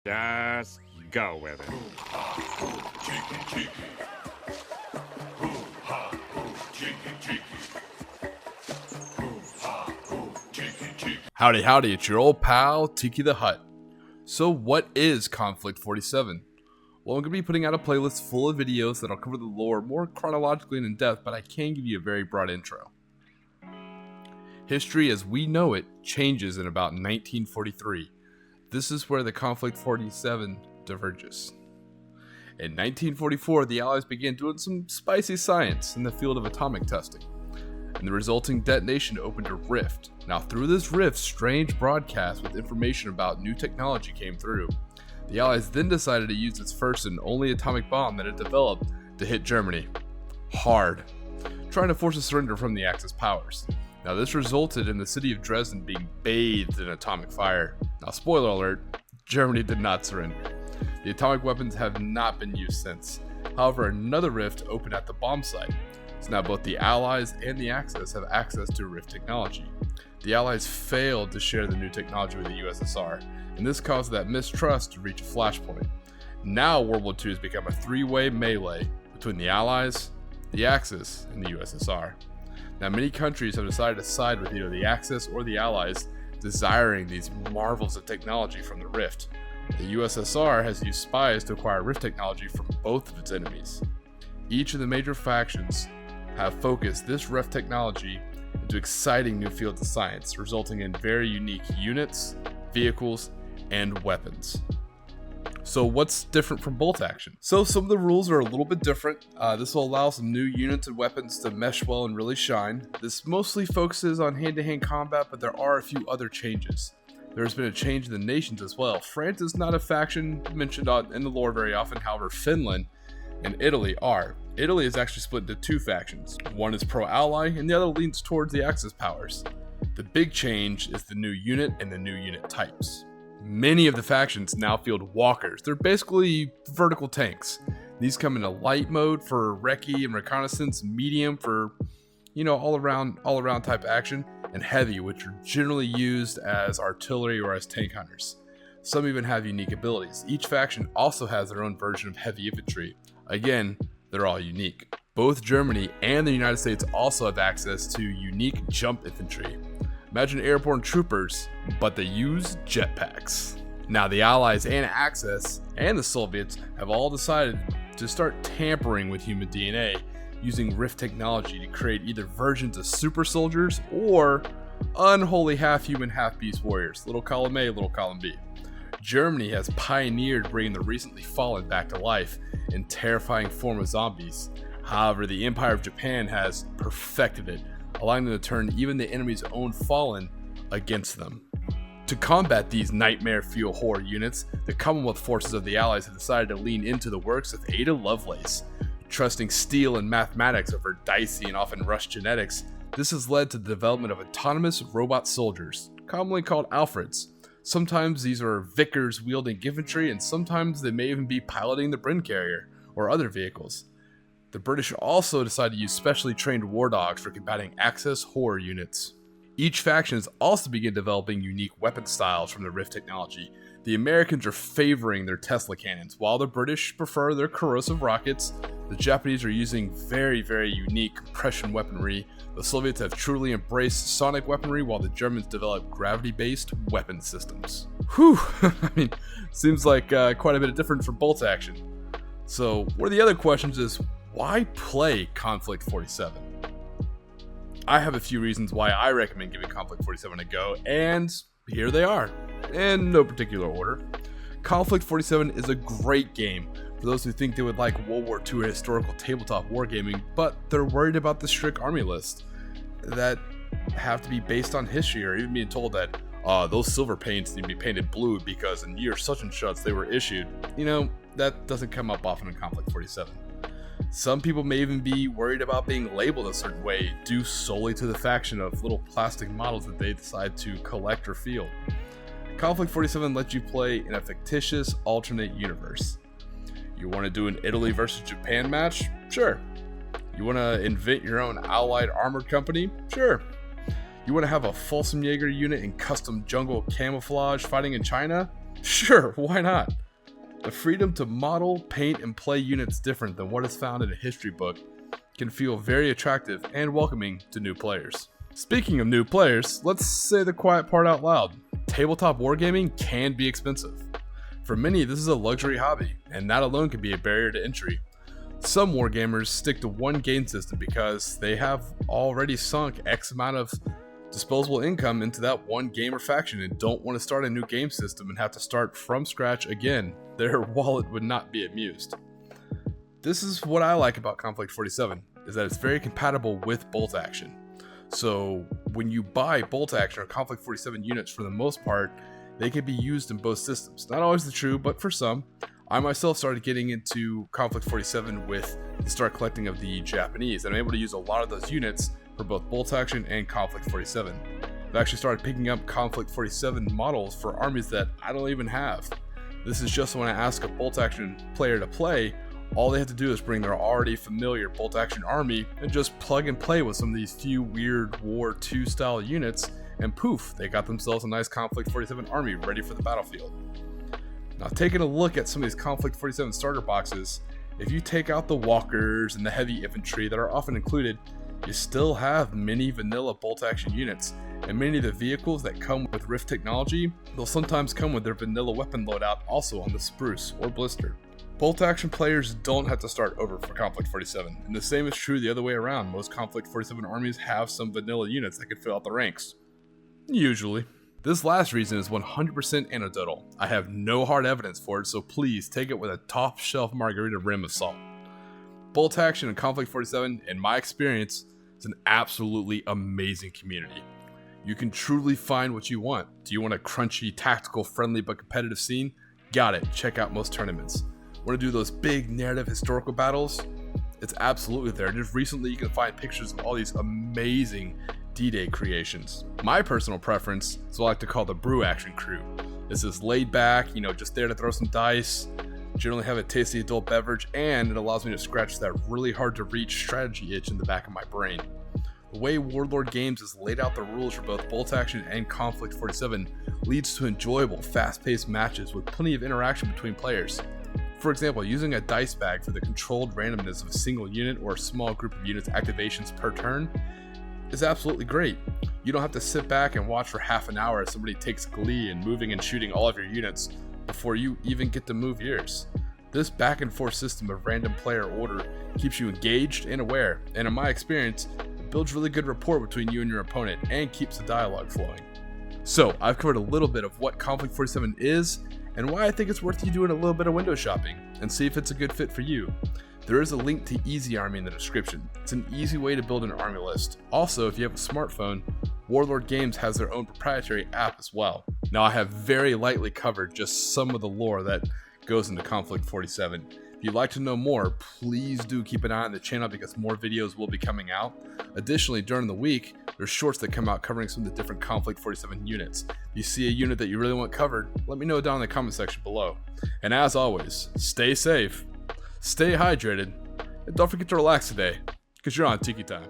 Just go with it. Howdy, howdy, it's your old pal, Tiki the Hut. So what is Konflikt 47? Well, I'm going to be putting out a playlist full of videos that'll cover the lore more chronologically and in depth, but I can give you a very broad intro. History as we know it changes in about 1943. This is where the Konflikt 47 diverges. In 1944, the Allies began doing some spicy science in the field of atomic testing, and the resulting detonation opened a rift. Now, through this rift, strange broadcasts with information about new technology came through. The Allies then decided to use its first and only atomic bomb that it developed to hit Germany hard, trying to force a surrender from the Axis powers. Now, this resulted in the city of Dresden being bathed in atomic fire. Now, spoiler alert, Germany did not surrender. The atomic weapons have not been used since. However, another rift opened at the bomb site. So now both the Allies and the Axis have access to rift technology. The Allies failed to share the new technology with the USSR, and this caused that mistrust to reach a flashpoint. Now World War II has become a three-way melee between the Allies, the Axis, and the USSR. Now, many countries have decided to side with either the Axis or the Allies, desiring these marvels of technology from the Rift. The USSR has used spies to acquire Rift technology from both of its enemies. Each of the major factions have focused this Rift technology into exciting new fields of science, resulting in very unique units, vehicles, and weapons. So what's different from bolt action? So some of the rules are a little bit different. This will allow some new units and weapons to mesh well and really shine. This mostly focuses on hand-to-hand combat, but there are a few other changes. There's been a change in the nations as well. France is not a faction mentioned in the lore very often, however Finland and Italy are. Italy is actually split into two factions. One is pro-ally and the other leans towards the Axis powers. The big change is the new unit and the new unit types. Many of the factions now field walkers. They're basically vertical tanks. These come into light mode for recce and reconnaissance, medium for, all around type action, and heavy, which are generally used as artillery or as tank hunters. Some even have unique abilities. Each faction also has their own version of heavy infantry. Again, they're all unique. Both Germany and the United States also have access to unique jump infantry. Imagine airborne troopers, but they use jetpacks. Now, the Allies and Axis and the Soviets have all decided to start tampering with human DNA using Rift technology to create either versions of super soldiers or unholy half-human, half-beast warriors. Little column A, little column B. Germany has pioneered bringing the recently fallen back to life in terrifying form of zombies. However, the Empire of Japan has perfected it, allowing them to turn even the enemy's own fallen against them. To combat these nightmare fuel horror units, the Commonwealth forces of the Allies have decided to lean into the works of Ada Lovelace. Trusting steel and mathematics over dicey and often rushed genetics, this has led to the development of autonomous robot soldiers, commonly called Alfreds. Sometimes these are Vickers wielding infantry, and sometimes they may even be piloting the Brin carrier or other vehicles. The British also decided to use specially trained war dogs for combating Axis horror units. Each faction has also begun developing unique weapon styles from the Rift technology. The Americans are favoring their Tesla cannons, while the British prefer their corrosive rockets. The Japanese are using very, very unique compression weaponry. The Soviets have truly embraced sonic weaponry, while the Germans develop gravity-based weapon systems. Whew, seems like quite a bit different from bolt action. So, one of the other questions is, why play Konflikt 47? I have a few reasons why I recommend giving Konflikt 47 a go, and here they are, in no particular order. Konflikt 47 is a great game for those who think they would like World War II or historical tabletop wargaming, but they're worried about the strict army list that have to be based on history, or even being told that those silver paints need to be painted blue because in year such and such they were issued. That doesn't come up often in Konflikt 47. Some people may even be worried about being labeled a certain way due solely to the faction of little plastic models that they decide to collect or field. Konflikt 47 lets you play in a fictitious alternate universe. You want to do an Italy versus Japan match? Sure. You want to invent your own allied armored company? Sure. You want to have a Folsom Jaeger unit in custom jungle camouflage fighting in China? Sure, why not? The freedom to model, paint, and play units different than what is found in a history book can feel very attractive and welcoming to new players. Speaking of new players, let's say the quiet part out loud. Tabletop wargaming can be expensive. For many, this is a luxury hobby, and that alone can be a barrier to entry. Some wargamers stick to one game system because they have already sunk X amount of disposable income into that one game or faction and don't want to start a new game system and have to start from scratch again. Their wallet would not be amused. This is what I like about Konflikt 47, is that it's very compatible with bolt action. So when you buy bolt action or Konflikt 47 units, for the most part, they can be used in both systems. Not always the true, but for some. I myself started getting into Konflikt 47 with the start collecting of the Japanese, and I'm able to use a lot of those units for both bolt action and Konflikt 47. I've actually started picking up Konflikt 47 models for armies that I don't even have. This is just when I ask a bolt action player to play, all they have to do is bring their already familiar bolt action army and just plug and play with some of these few weird War II style units, and poof, they got themselves a nice Konflikt 47 army ready for the battlefield. Now, taking a look at some of these Konflikt 47 starter boxes, if you take out the walkers and the heavy infantry that are often included, you still have many vanilla bolt action units, and many of the vehicles that come with Rift technology, they'll sometimes come with their vanilla weapon loadout also on the Spruce or Blister. Bolt action players don't have to start over for Konflikt 47, and the same is true the other way around. Most Konflikt 47 armies have some vanilla units that can fill out the ranks. Usually. This last reason is 100% anecdotal. I have no hard evidence for it, so please take it with a top shelf margarita rim of salt. Bolt action and Konflikt 47, in my experience, is an absolutely amazing community. You can truly find what you want. Do you want a crunchy, tactical, friendly, but competitive scene? Got it. Check out most tournaments. Want to do those big narrative historical battles? It's absolutely there. Just recently you can find pictures of all these amazing D-Day creations. My personal preference is what I like to call the brew action crew. This is laid back, just there to throw some dice, generally have a tasty adult beverage, and it allows me to scratch that really hard to reach strategy itch in the back of my brain. The way Warlord Games has laid out the rules for both bolt action and Konflikt 47 leads to enjoyable, fast-paced matches with plenty of interaction between players. For example, using a dice bag for the controlled randomness of a single unit or a small group of units activations per turn is absolutely great. You don't have to sit back and watch for half an hour as somebody takes glee in moving and shooting all of your units before you even get to move yours. This back and forth system of random player order keeps you engaged and aware, and in my experience, it builds really good rapport between you and your opponent and keeps the dialogue flowing. So, I've covered a little bit of what Konflikt 47 is and why I think it's worth you doing a little bit of window shopping and see if it's a good fit for you. There is a link to Easy Army in the description. It's an easy way to build an army list. Also, if you have a smartphone, Warlord Games has their own proprietary app as well. Now, I have very lightly covered just some of the lore that goes into Konflikt 47. If you'd like to know more, please do keep an eye on the channel because more videos will be coming out. Additionally, during the week, there's shorts that come out covering some of the different Konflikt 47 units. If you see a unit that you really want covered, let me know down in the comment section below. And as always, stay safe, stay hydrated, and don't forget to relax today, because you're on Tiki Time.